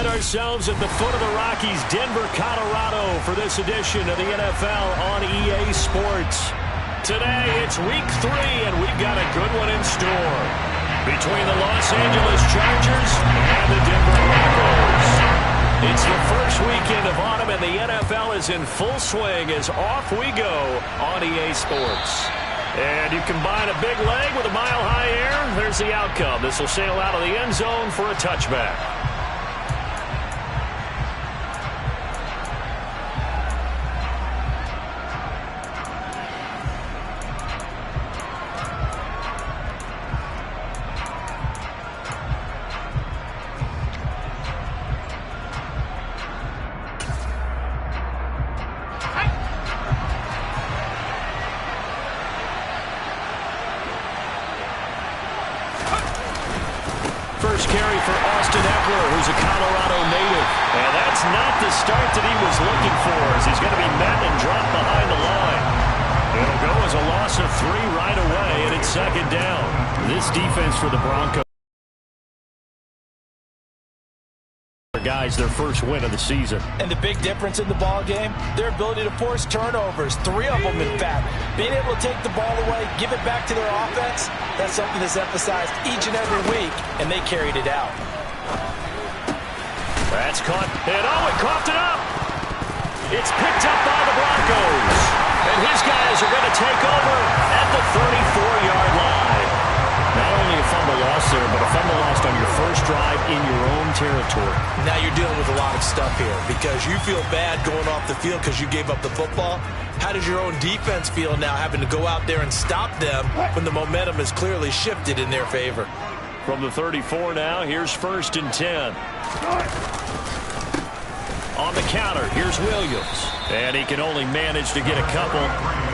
ourselves at the foot of the Rockies, Denver, Colorado, for this edition of the NFL on EA Sports. Today, it's Week 3, and we've got a good one in store between the Los Angeles Chargers and the Denver Broncos. It's the first weekend of autumn, and the NFL is in full swing as off we go on EA Sports. And you combine a big leg with a mile-high air, there's the outcome. This will sail out of the end zone for a touchback. First carry for Austin Eckler, who's a Colorado native. And that's not the start that he was looking for, as he's going to be met and dropped behind the line. It'll go as a loss of 3 right away, and it's second down. This defense for the Broncos. Guys, their first win of the season. And the big difference in the ball game, their ability to force turnovers, 3 of them in fact. Being able to take the ball away, give it back to their offense, that's something that's emphasized each and every week, and they carried it out. That's caught, and it coughed it up. It's picked up by the Broncos, and his guys are going to take over at the 34-yard line. Not only a fumble loss there, but a fumble lost on your first drive in your own territory. Now you're dealing with a lot of stuff here because you feel bad going off the field because you gave up the football. How does your own defense feel now having to go out there and stop them when the momentum has clearly shifted in their favor? From the 34 now, here's 1st and 10. On the counter, here's Williams. And he can only manage to get a couple.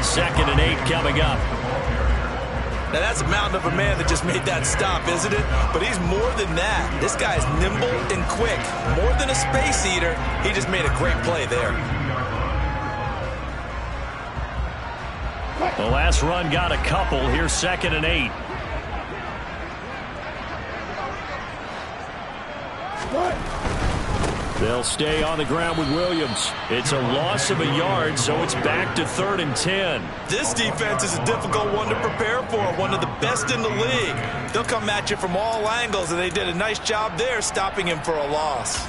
2nd and 8 coming up. Now, that's a mountain of a man that just made that stop, isn't it? But he's more than that. This guy's nimble and quick. More than a space eater, he just made a great play there. The last run got a couple. Here's 2nd and 8. They'll stay on the ground with Williams. It's a loss of a yard, so it's back to 3rd and 10. This defense is a difficult one to prepare for, one of the best in the league. They'll come at you from all angles, and they did a nice job there stopping him for a loss.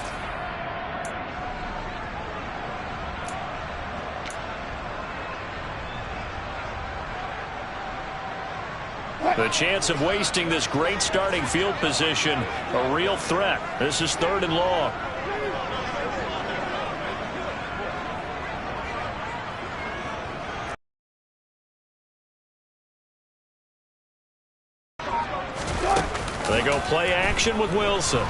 The chance of wasting this great starting field position, a real threat. This is 3rd and long. They go play action with Wilson.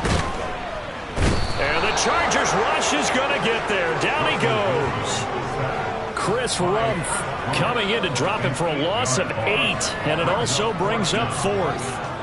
And the Chargers rush is going to get there. Down he goes. Chris Rumph coming in to drop him for a loss of 8. And it also brings up 4th.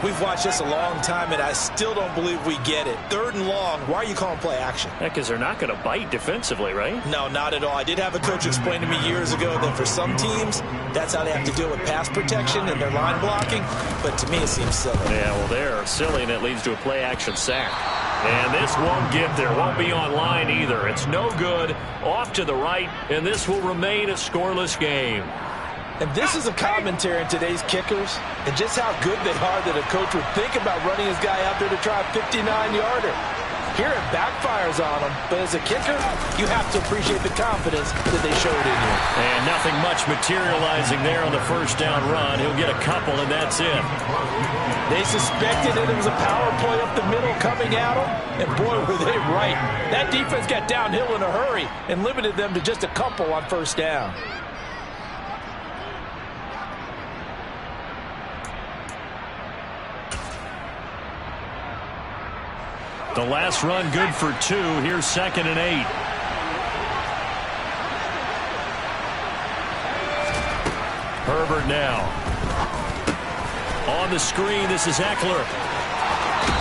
We've watched this a long time, and I still don't believe we get it. 3rd and long. Why are you calling play action? Because they're not going to bite defensively, right? No, not at all. I did have a coach explain to me years ago that for some teams, that's how they have to deal with pass protection and their line blocking. But to me, it seems silly. Yeah, well, they're silly, and it leads to a play action sack. And this won't get there. Won't be on line either. It's no good. Off to the right, and this will remain a scoreless game. And this is a commentary in today's kickers and just how good they are that a coach would think about running his guy out there to try a 59-yarder. Here it backfires on him, but as a kicker, you have to appreciate the confidence that they showed in you. And nothing much materializing there on the 1st down run. He'll get a couple, and that's it. They suspected that it was a power play up the middle coming at them, and boy, were they right. That defense got downhill in a hurry and limited them to just a couple on 1st down. The last run good for 2. Here's 2nd and 8. Herbert now. On the screen, this is Eckler.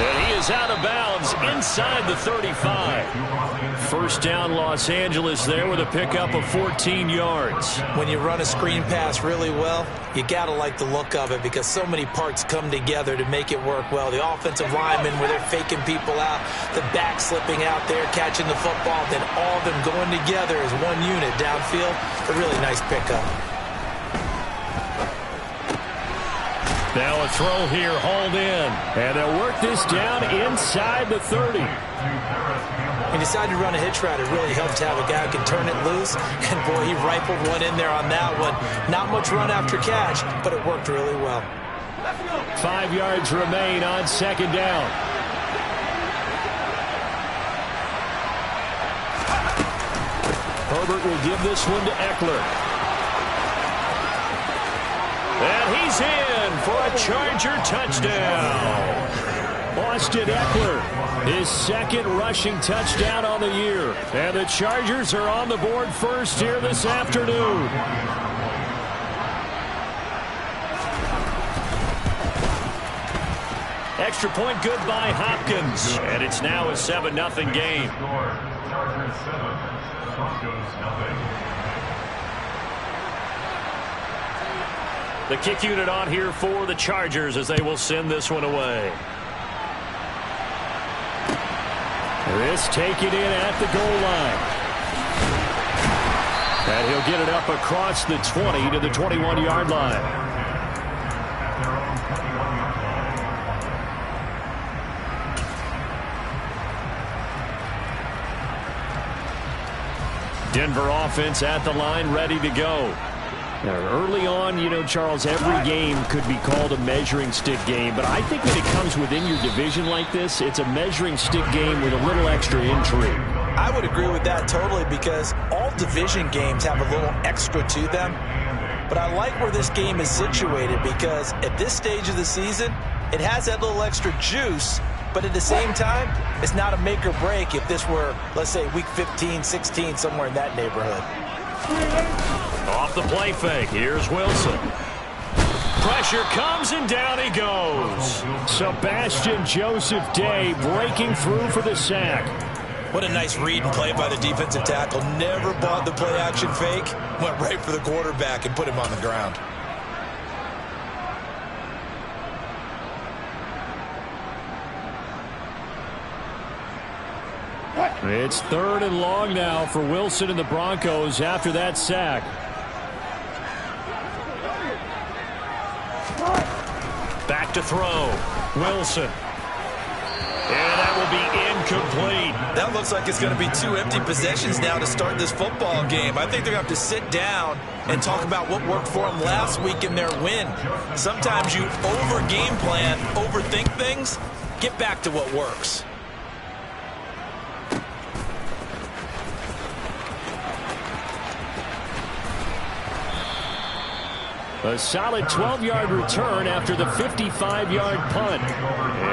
And he is out of bounds inside the 35. First down, Los Angeles there with a pickup of 14 yards. When you run a screen pass really well, you got to like the look of it because so many parts come together to make it work well. The offensive linemen where they're faking people out, the back slipping out there, catching the football, then all of them going together as one unit downfield. A really nice pickup. Now a throw here, hauled in. And they'll work this down inside the 30. He decided to run a hitch route. It really helps to have a guy who can turn it loose. And, boy, he rifled one in there on that one. Not much run after catch, but it worked really well. 5 yards remain on second down. Herbert will give this one to Eckler. And he's in for a Charger touchdown. Austin Eckler, his second rushing touchdown on the year. And the Chargers are on the board first here this afternoon. Extra point good by Hopkins. And it's now a 7-0 game. Chargers 7, Broncos nothing. The kick unit on here for the Chargers as they will send this one away. This taken in at the goal line. And he'll get it up across the 20 to the 21-yard line. Denver offense at the line, ready to go. Now, early on, you know, Charles, every game could be called a measuring stick game. But I think when it comes within your division like this, it's a measuring stick game with a little extra intrigue. I would agree with that totally because all division games have a little extra to them. But I like where this game is situated because at this stage of the season, it has that little extra juice. But at the same time, it's not a make or break if this were, let's say, week 15, 16, somewhere in that neighborhood. Off the play fake, here's Wilson. Pressure comes and down he goes. Sebastian Joseph Day breaking through for the sack. What a nice read and play by the defensive tackle. Never bought the play action fake. Went right for the quarterback and put him on the ground. It's 3rd and long now for Wilson and the Broncos after that sack. Back to throw. Wilson. And that will be incomplete. That looks like it's going to be 2 empty possessions now to start this football game. I think they're going to have to sit down and talk about what worked for them last week in their win. Sometimes you over-game plan, overthink things. Get back to what works. A solid 12-yard return after the 55-yard punt.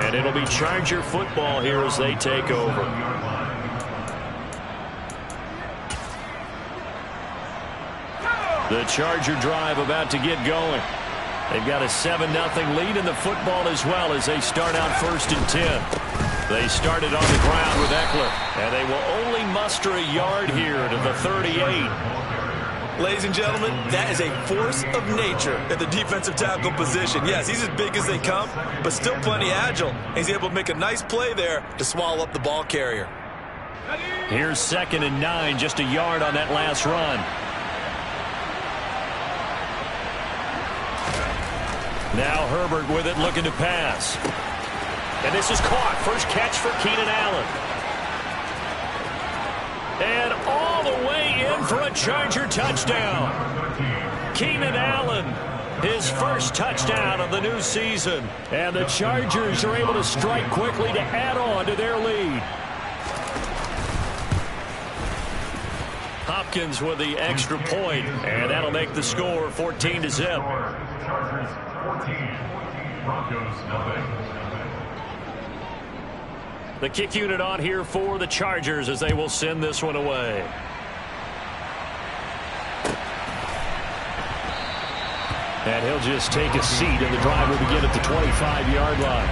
And it'll be Charger football here as they take over. The Charger drive about to get going. They've got a 7-0 lead in the football as well as they start out 1st and 10. They started on the ground with Eckler, and they will only muster a yard here to the 38. Ladies and gentlemen, that is a force of nature at the defensive tackle position. Yes, he's as big as they come, but still plenty agile. He's able to make a nice play there to swallow up the ball carrier. Here's 2nd and 9, just a yard on that last run. Now Herbert with it, looking to pass. And this is caught. First catch for Keenan Allen. And all the way in for a Charger touchdown. Keenan Allen, his first touchdown of the new season. And the Chargers are able to strike quickly to add on to their lead. Hopkins with the extra point, and that'll make the score 14-0. Chargers 14, Broncos nothing. The kick unit on here for the Chargers as they will send this one away. And he'll just take a seat, and the drive will begin at the 25-yard line.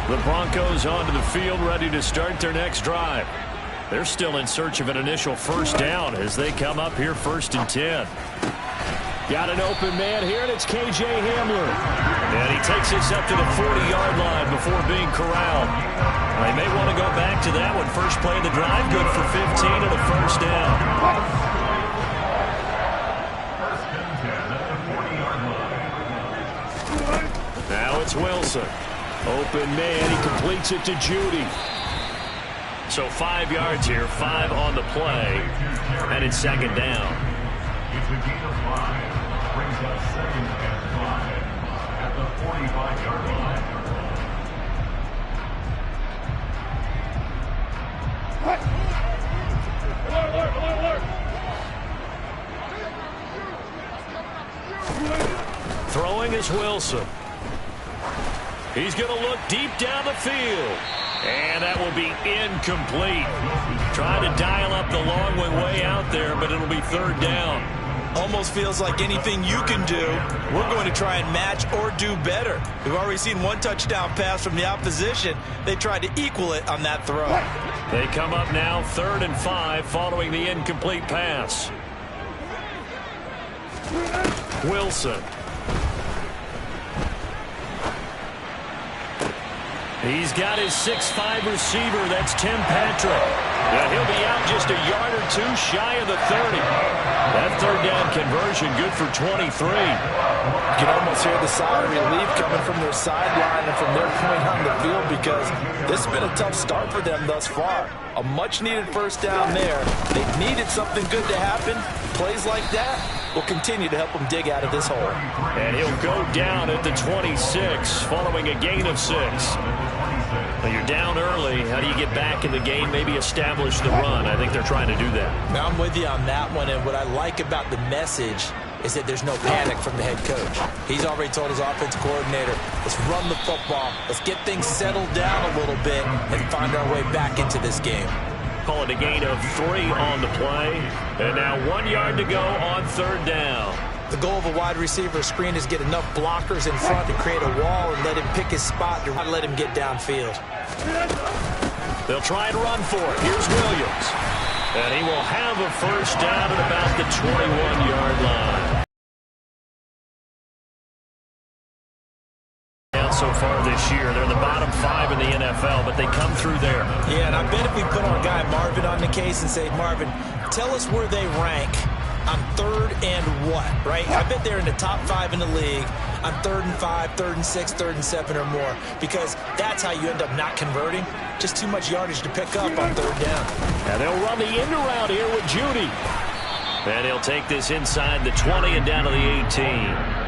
The Broncos onto the field, ready to start their next drive. They're still in search of an initial first down as they come up here 1st and 10. Got an open man here, and it's K.J. Hamler. And he takes this up to the 40-yard line before being corralled. They may want to go back to that one. First play of the drive, good for 15 and a first down. First and 10 at the 40-yard line. Now it's Wilson. Open man, he completes it to Judy. So 5 yards here, 5 on the play, and it's 2nd down. It's a gain of 5. Brings up 2nd and 5 at the 45-yard line. Throwing is Wilson. He's going to look deep down the field. And that will be incomplete. Trying to dial up the long way out there, but it'll be 3rd down. Almost feels like anything you can do, we're going to try and match or do better. We've already seen 1 touchdown pass from the opposition. They tried to equal it on that throw. They come up now 3rd and 5 following the incomplete pass. Wilson. He's got his 6'5" receiver. That's Tim Patrick. Yeah, he'll be out just a yard or 2 shy of the 30. That 3rd down conversion good for 23. You can almost hear the sigh of relief coming from their sideline and from their point on the field because this has been a tough start for them thus far. A much-needed first down there. They needed something good to happen. Plays like that will continue to help them dig out of this hole. And he'll go down at the 26 following a gain of 6. Now you're down early. How do you get back in the game, maybe establish the run? I think they're trying to do that. Now I'm with you on that one, and what I like about the message is that there's no panic from the head coach. He's already told his offensive coordinator, let's run the football, let's get things settled down a little bit and find our way back into this game. Call it a gain of 3 on the play. And now 1 yard to go on 3rd down. The goal of a wide receiver screen is get enough blockers in front to create a wall and let him pick his spot to let him get downfield. They'll try and run for it. Here's Williams. And he will have a first down at about the 21-yard line. So far this year, they're the bottom 5 in the NFL, but they come through there. Yeah, and I bet if we put our guy Marvin on the case and say, Marvin, tell us where they rank on 3rd and what, right? I bet they're in the top 5 in the league on 3rd and 5, 3rd and 6, 3rd and 7 or more, because that's how you end up not converting. Just too much yardage to pick up on 3rd down. And they'll run the end around here with Judy. And he'll take this inside the 20 and down to the 18.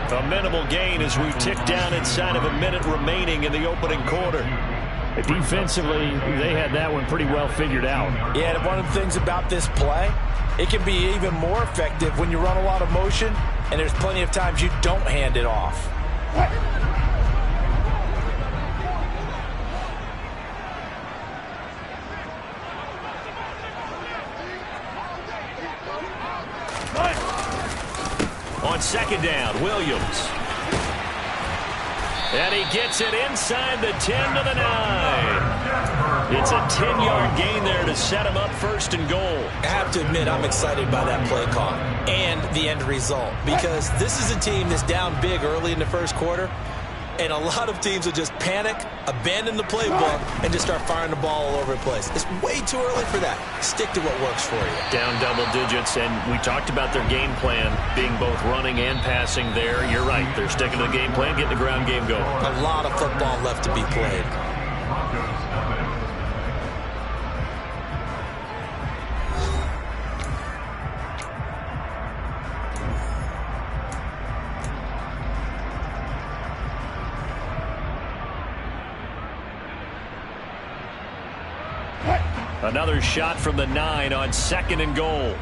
A minimal gain as we tick down inside of a minute remaining in the opening quarter. Defensively, they had that one pretty well figured out. Yeah, and one of the things about this play, it can be even more effective when you run a lot of motion, and there's plenty of times you don't hand it off. On 2nd down, Williams. And he gets it inside the 10 to the 9. It's a 10-yard gain there to set him up 1st and goal. I have to admit, I'm excited by that play call and the end result because this is a team that's down big early in the 1st quarter, and a lot of teams will just panic, abandon the playbook, and just start firing the ball all over the place. It's way too early for that. Stick to what works for you. Down double digits, and we talked about their game plan being both running and passing there. You're right. They're sticking to the game plan, getting the ground game going. A lot of football left to be played. Another shot from the 9 on 2nd and goal.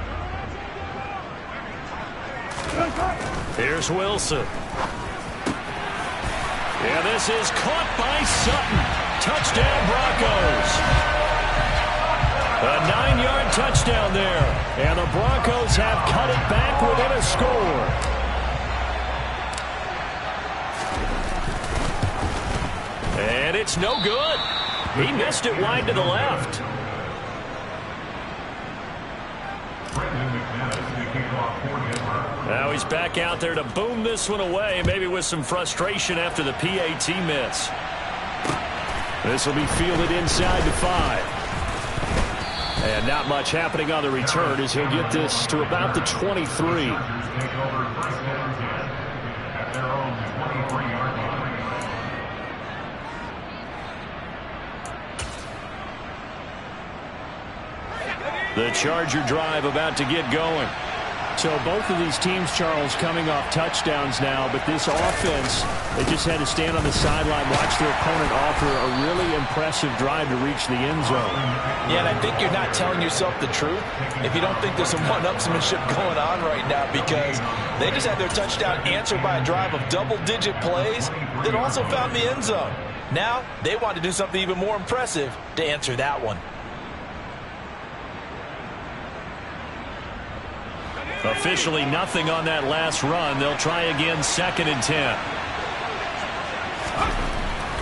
Here's Wilson. Yeah, this is caught by Sutton. Touchdown, Broncos. A 9-yard touchdown there. And the Broncos have cut it back within a score. And it's no good. He missed it wide to the left. Now he's back out there to boom this one away, maybe with some frustration after the PAT miss. This will be fielded inside the 5. And not much happening on the return as he'll get this to about the 23. The Charger drive about to get going. So both of these teams, Charles, coming off touchdowns now, but this offense, they just had to stand on the sideline, watch their opponent offer a really impressive drive to reach the end zone. Yeah, and I think you're not telling yourself the truth if you don't think there's some one-upsmanship going on right now, because they just had their touchdown answered by a drive of double-digit plays that also found the end zone. Now they want to do something even more impressive to answer that one. Officially nothing on that last run. They'll try again, 2nd and 10.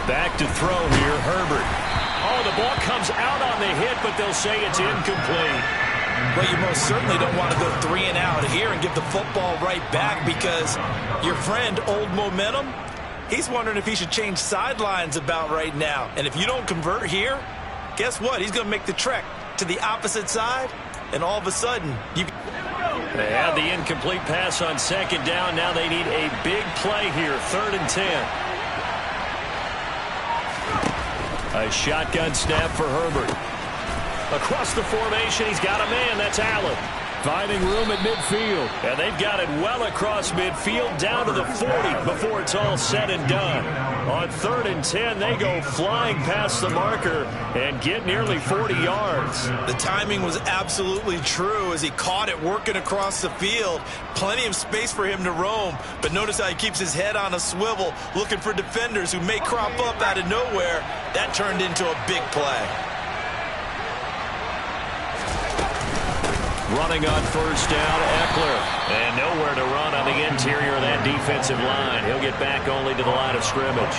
Back to throw here, Herbert. Oh, the ball comes out on the hit, but they'll say it's incomplete. Well, you most certainly don't want to go 3 and out here and give the football right back, because your friend, Old Momentum, he's wondering if he should change sidelines about right now. And if you don't convert here, guess what? He's going to make the trek to the opposite side, and all of a sudden, you... They had the incomplete pass on 2nd down. Now they need a big play here, 3rd and 10. A shotgun snap for Herbert. Across the formation, he's got a man. That's Allen. Finding room at midfield. And they've got it well across midfield down to the 40 before it's all said and done. On 3rd and 10, they go flying past the marker and get nearly 40 yards. The timing was absolutely true as he caught it working across the field. Plenty of space for him to roam, but notice how he keeps his head on a swivel, looking for defenders who may crop up out of nowhere. That turned into a big play. Running on 1st down, Eckler. And nowhere to run on the interior of that defensive line. He'll get back only to the line of scrimmage.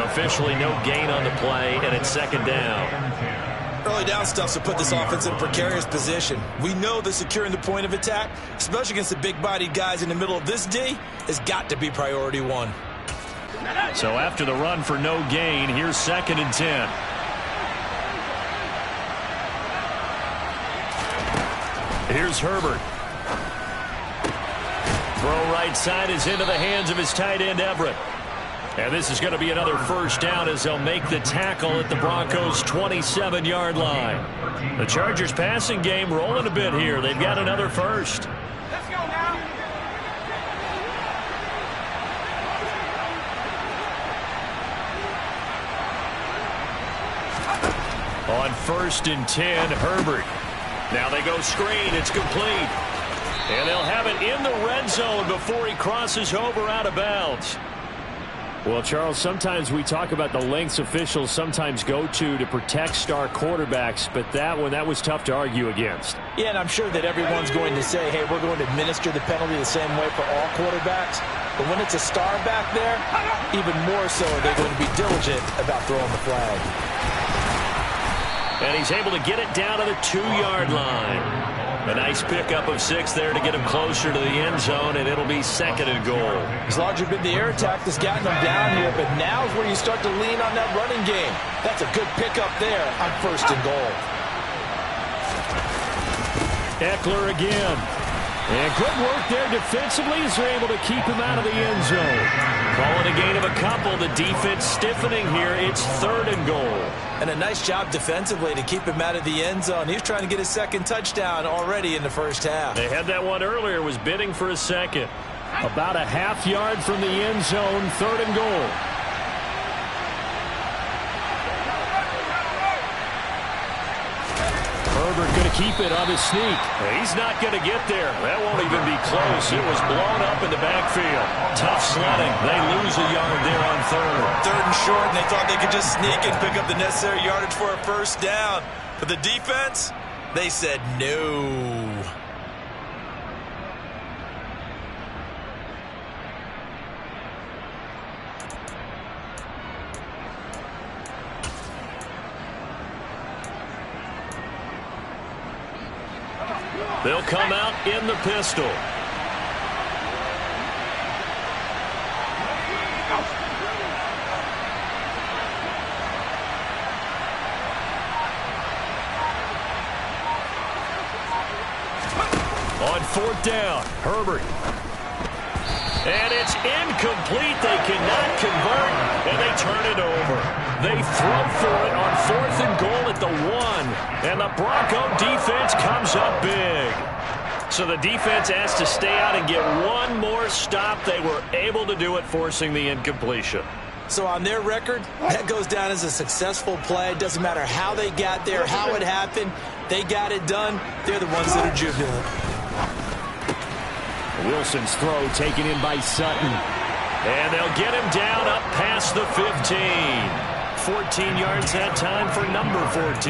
Officially no gain on the play, and it's 2nd down. Early down stuff to put this offense in a precarious position. We know that securing the point of attack, especially against the big-bodied guys in the middle of this D, has got to be priority 1. So after the run for no gain, here's 2nd and 10. Here's Herbert. Throw right side is into the hands of his tight end, Everett. And this is going to be another 1st down as they'll make the tackle at the Broncos' 27-yard line. The Chargers passing game rolling a bit here. They've got another 1st. Let's go now. On 1st and 10, Herbert. Now they go screen. It's complete. And they'll have it in the red zone before he crosses over out of bounds. Well, Charles, sometimes we talk about the lengths officials sometimes go to protect star quarterbacks, but that was tough to argue against. Yeah, and I'm sure that everyone's going to say, hey, we're going to administer the penalty the same way for all quarterbacks. But when it's a star back there, even more so are they going to be diligent about throwing the flag. And he's able to get it down to the 2-yard line. A nice pickup of 6 there to get him closer to the end zone, and it'll be 2nd and goal. It's largely been the air attack that's gotten them down here, but now is where you start to lean on that running game. That's a good pickup there on 1st and goal. Eckler again. And good work there defensively as they're able to keep him out of the end zone. Calling a gain of a couple. The defense stiffening here. It's 3rd and goal. And a nice job defensively to keep him out of the end zone. He's trying to get his 2nd touchdown already in the 1st half. They had that one earlier, was bidding for a 2nd. About a half yard from the end zone, 3rd and goal. Herbert going to keep it on his sneak. He's not going to get there. That won't even be close. It was blown up in the backfield. Tough sledding. They lose a yard there on 3rd. 3rd and short, and they thought they could just sneak and pick up the necessary yardage for a 1st down. But the defense, they said no. They'll come out in the pistol. On fourth down, Herbert. And it's incomplete. They cannot convert, and they turn it over. They throw for it on 4th and goal at the 1. And the Bronco defense comes up big. So the defense has to stay out and get one more stop. They were able to do it, forcing the incompletion. So on their record, that goes down as a successful play. It doesn't matter how they got there, how it happened. They got it done. They're the ones that are jubilant. Wilson's throw taken in by Sutton. And they'll get him down up past the 15. 14 yards that time for number 14.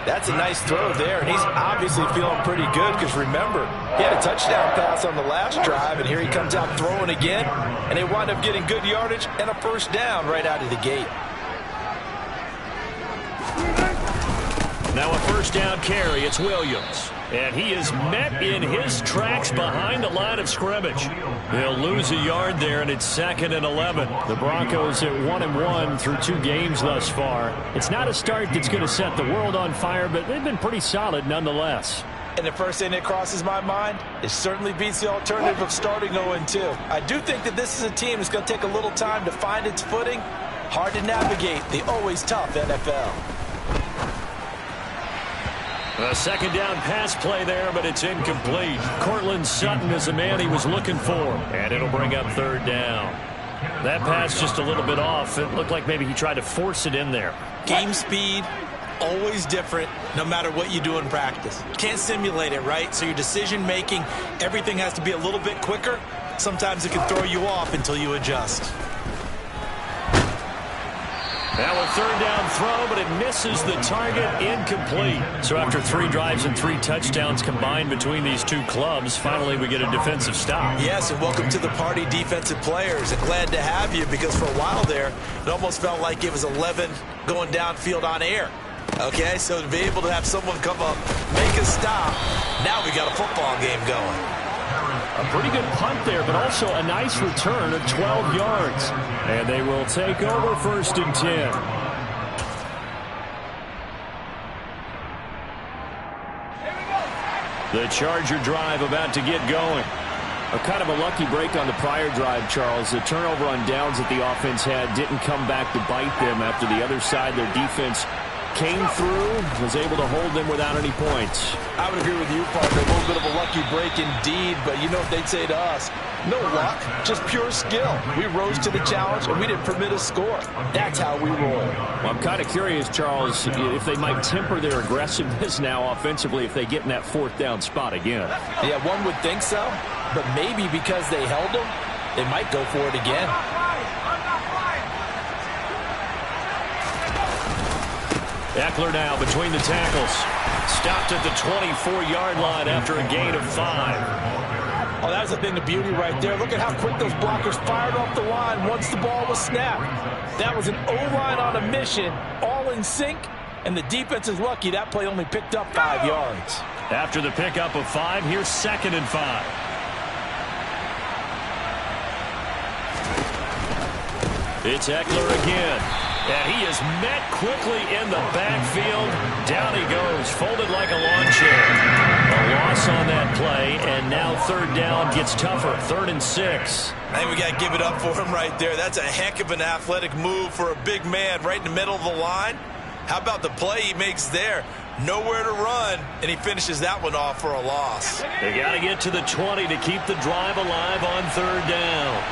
That's a nice throw there, and he's obviously feeling pretty good because, remember, he had a touchdown pass on the last drive, and here he comes out throwing again, and they wind up getting good yardage and a first down right out of the gate. Now a first down carry. It's Williams. And he is met in his tracks behind the line of scrimmage. He'll lose a yard there, and it's 2nd and 11. The Broncos at 1-1 through 2 games thus far. It's not a start that's going to set the world on fire, but they've been pretty solid nonetheless. And the first thing that crosses my mind, it certainly beats the alternative of starting 0-2. I do think that this is a team that's going to take a little time to find its footing. Hard to navigate the always tough NFL. A second down pass play there, but it's incomplete. Cortland Sutton is the man he was looking for, and it'll bring up 3rd down. That pass just a little bit off. It looked like maybe he tried to force it in there. Game speed, always different, no matter what you do in practice. Can't simulate it, right? So your decision-making, everything has to be a little bit quicker. Sometimes it can throw you off until you adjust. Now a 3rd down throw, but it misses the target, incomplete. So after 3 drives and 3 touchdowns combined between these two clubs, finally we get a defensive stop. Yes, and welcome to the party, defensive players. And glad to have you, because for a while there, it almost felt like it was 11 going downfield on air. Okay, so to be able to have someone come up, make a stop, now we got a football game going. A pretty good punt there, but also a nice return of 12 yards. And they will take over 1st and 10. The Charger drive about to get going. A kind of a lucky break on the prior drive, Charles. The turnover on downs that the offense had didn't come back to bite them after the other side. Their defense came through, was able to hold them without any points. I would agree with you, partner. A little bit of a lucky break indeed, but you know what they'd say to us? No luck, just pure skill. We rose to the challenge, and we didn't permit a score. That's how we roll. Well, I'm kind of curious, Charles, if they might temper their aggressiveness now offensively if they get in that 4th down spot again. Yeah, one would think so, but maybe because they held them, they might go for it again. Eckler now between the tackles. Stopped at the 24-yard line after a gain of 5. Oh, that was a thing of beauty right there. Look at how quick those blockers fired off the line once the ball was snapped. That was an O-line on a mission, all in sync, and the defense is lucky that play only picked up 5 yards. After the pickup of 5, here's 2nd and 5. It's Eckler again. And he is met quickly in the backfield. Down he goes, folded like a lawn chair. A loss on that play, and now 3rd down gets tougher. 3rd and 6. I think we got to give it up for him right there. That's a heck of an athletic move for a big man right in the middle of the line. How about the play he makes there? Nowhere to run, and he finishes that one off for a loss. They got to get to the 20 to keep the drive alive on 3rd down.